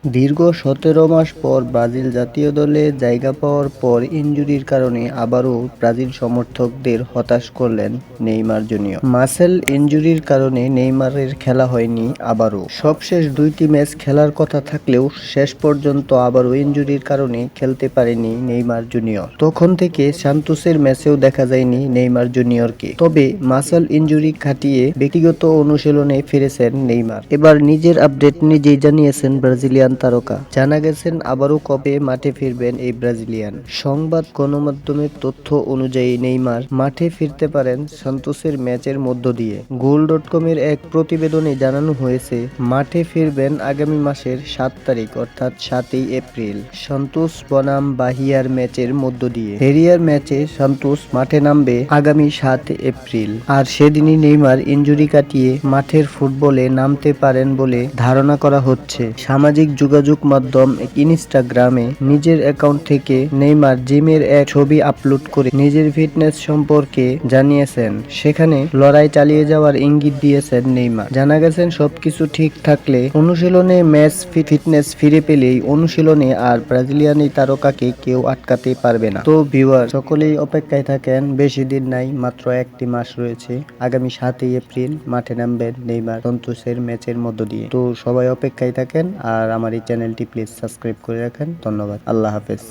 দীর্ঘ ১৭ মাস পর ব্রাজিল জাতীয় দলে জায়গা পাওয়ার পর ইনজুরির কারণে আবারও ব্রাজিল সমর্থকদের হতাশ করলেন নেইমার জুনিয়র। মাসেল ইনজুরির কারণে নেইমারের খেলা হয়নি আবারও। সবশেষ ২টি ম্যাচ খেলার কথা থাকলেও শেষ পর্যন্ত আবারও ইনজুরির কারণে খেলতে পারেনি নেইমার জুনিয়র। তখন থেকে সান্তোসের ম্যাচেও দেখা যায়নি নেইমার জুনিয়রকে। তবে মাসেল ইনজুরি কাটিয়ে ব্যক্তিগত অনুশীলনে ফিরেছেন নেইমার। এবার নিজের আপডেট নিজেই জানিয়েছেন ব্রাজিলিয়ান তারকা। জানা গেছেন আবারও কবে মাঠে ফিরবেন এই ব্রাজিলিয়ান। সংবাদ গণমাধ্যমের তথ্য অনুযায়ী নেইমার মাঠে ফিরতে পারেন সান্তোসের ম্যাচের মধ্য দিয়ে। গোল.কমের এক প্রতিবেদনে জানানো হয়েছে মাঠে ফিরবেন আগামী মাসের ৭ তারিখ অর্থাৎ ৭ই এপ্রিল সান্তোস বনাম বাহিয়ার ম্যাচের মধ্য দিয়ে। হেরিয়ার ম্যাচে সান্তোস মাঠে নামবে আগামী ৭ এপ্রিল। আর সেদিনই নেইমার ইনজুরি কাটিয়ে মাঠের ফুটবলে নামতে পারেন বলে ধারণা করা হচ্ছে। সামাজিক যোগাযোগ মাধ্যম ইনস্টাগ্রামে নিজের অ্যাকাউন্ট থেকে নেইমার জিমের এক ছবি আপলোড করে নিজের ফিটনেস সম্পর্কে জানিয়েছেন। সেখানে লড়াই চালিয়ে যাওয়ার ইঙ্গিত দিয়েছেন নেইমার। জানা গেছেন সবকিছু ঠিক থাকলে অনুশীলনে ম্যাচ ফিটনেস ফিরে পেলেই অনুশীলনে আর ব্রাজিলিয়ান এই তারকাকে কেউ আটকাতে পারবে না। তো ভিউয়ার সকলেই অপেক্ষায় থাকেন, বেশি দিন নাই, মাত্র একটি মাস রয়েছে। আগামী ৭ই এপ্রিল মাঠে নামবেন নেইমার সান্তোসের ম্যাচের মধ্য দিয়ে। তো সবাই অপেক্ষায় থাকেন আর আমার এই চ্যানেলটি প্লিজ সাবস্ক্রাইব করে রাখেন। ধন্যবাদ। আল্লাহ হাফেজ।